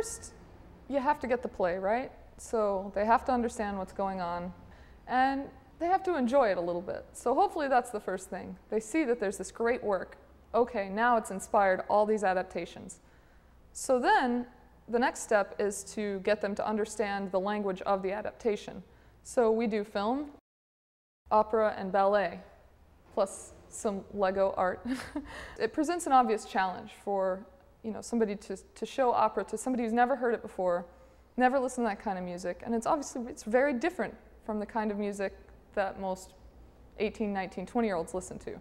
first, you have to get the play, right? So they have to understand what's going on, and they have to enjoy it a little bit. So hopefully that's the first thing. They see that there's this great work. Okay, now it's inspired all these adaptations. So then the next step is to get them to understand the language of the adaptation. So we do film, opera, and ballet, plus some Lego art. It presents an obvious challenge for somebody to show opera to somebody who's never heard it before, never listened to that kind of music, and it's very different from the kind of music that most 18, 19, 20-year-olds listen to.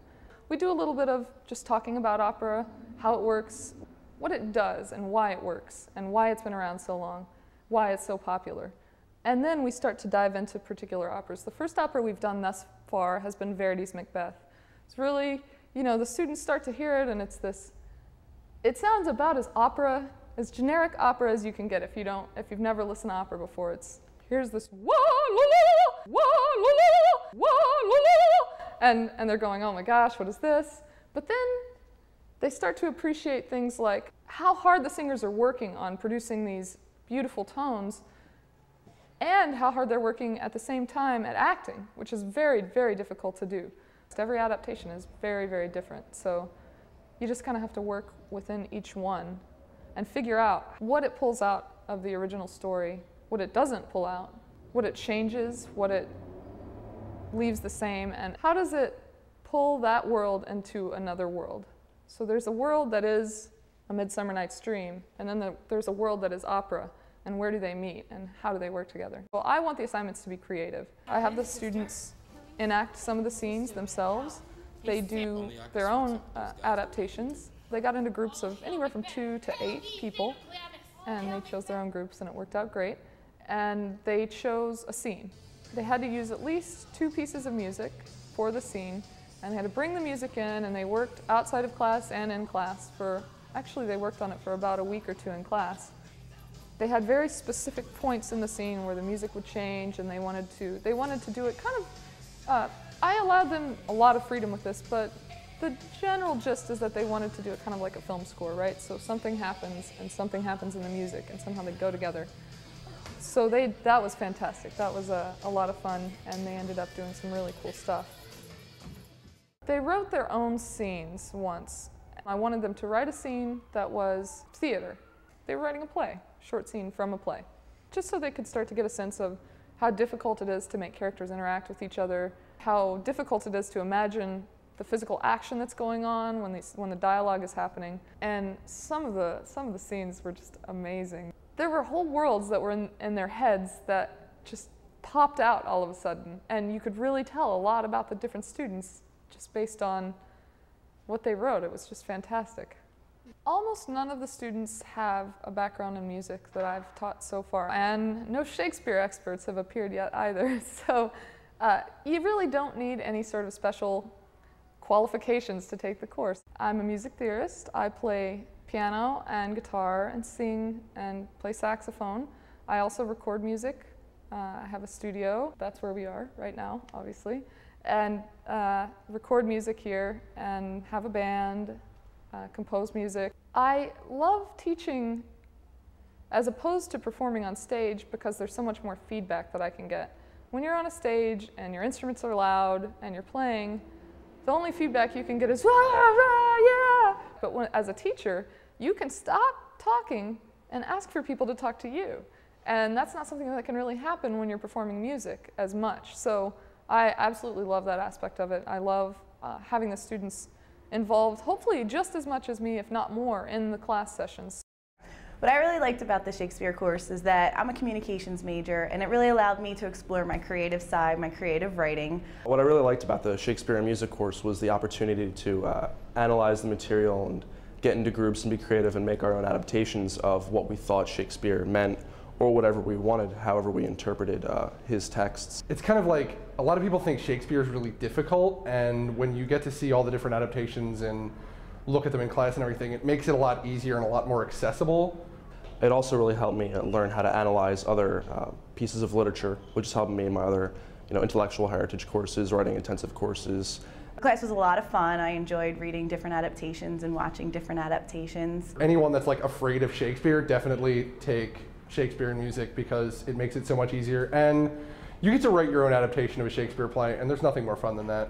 We do a little bit of just talking about opera, how it works, what it does and why it works, and why it's been around so long, why it's so popular. And then we start to dive into particular operas. The first opera we've done thus far has been Verdi's Macbeth. It's really, the students start to hear it, and it sounds about as opera, as generic opera as you can get if you've never listened to opera before. Here's this wah la la, wah la la, wah la la, and they're going, oh my gosh, what is this? But then they start to appreciate things like how hard the singers are working on producing these beautiful tones, and how hard they're working at the same time at acting, which is very, very difficult to do. Every adaptation is very, very different, so you just kind of have to work within each one and figure out what it pulls out of the original story, what it doesn't pull out, what it changes, what it leaves the same, and how does it pull that world into another world. So there's a world that is A Midsummer Night's Dream, and then there's a world that is opera, and where do they meet, and how do they work together? Well, I want the assignments to be creative. I have the students enact some of the scenes themselves. They do their own adaptations. They got into groups of anywhere from 2 to 8 people, and they chose their own groups, and it worked out great. And they chose a scene. They had to use at least 2 pieces of music for the scene, and they had to bring the music in, and they worked outside of class and in class actually they worked on it for about a week or 2 in class. They had very specific points in the scene where the music would change, and they wanted to do it kind of, I allowed them a lot of freedom with this, but the general gist is that they wanted to do it kind of like a film score, right? So something happens, and something happens in the music, and somehow they go together. So that was fantastic. That was a lot of fun, and they ended up doing some really cool stuff. They wrote their own scenes once. I wanted them to write a scene that was theater. They were writing a play, short scene from a play, just so they could start to get a sense of how difficult it is to make characters interact with each other, how difficult it is to imagine the physical action that's going on when the dialogue is happening. And some of the scenes were just amazing. There were whole worlds that were in their heads that just popped out all of a sudden, and you could really tell a lot about the different students just based on what they wrote. It was just fantastic. Almost none of the students have a background in music that I've taught so far, and no Shakespeare experts have appeared yet either. So you really don't need any sort of special qualifications to take the course. I'm a music theorist. I play piano and guitar and sing and play saxophone. I also record music. I have a studio. That's where we are right now, obviously. And record music here and have a band, compose music. I love teaching as opposed to performing on stage because there's so much more feedback that I can get. When you're on a stage and your instruments are loud and you're playing, the only feedback you can get is, rah, rah, yeah! But as a teacher, you can stop talking and ask for people to talk to you. And that's not something that can really happen when you're performing music as much. So I absolutely love that aspect of it. I love having the students involved, hopefully just as much as me, if not more, in the class sessions. What I really liked about the Shakespeare course is that I'm a communications major, and it really allowed me to explore my creative side, my creative writing. What I really liked about the Shakespeare and music course was the opportunity to analyze the material and get into groups and be creative and make our own adaptations of what we thought Shakespeare meant, or whatever we wanted, however we interpreted his texts. It's kind of like, a lot of people think Shakespeare is really difficult, and when you get to see all the different adaptations and look at them in class and everything, it makes it a lot easier and a lot more accessible. It also really helped me learn how to analyze other pieces of literature, which is helping me in my other intellectual heritage courses, writing intensive courses, The class was a lot of fun. I enjoyed reading different adaptations and watching different adaptations. Anyone that's like afraid of Shakespeare, definitely take Shakespeare and music because it makes it so much easier. And you get to write your own adaptation of a Shakespeare play, and there's nothing more fun than that.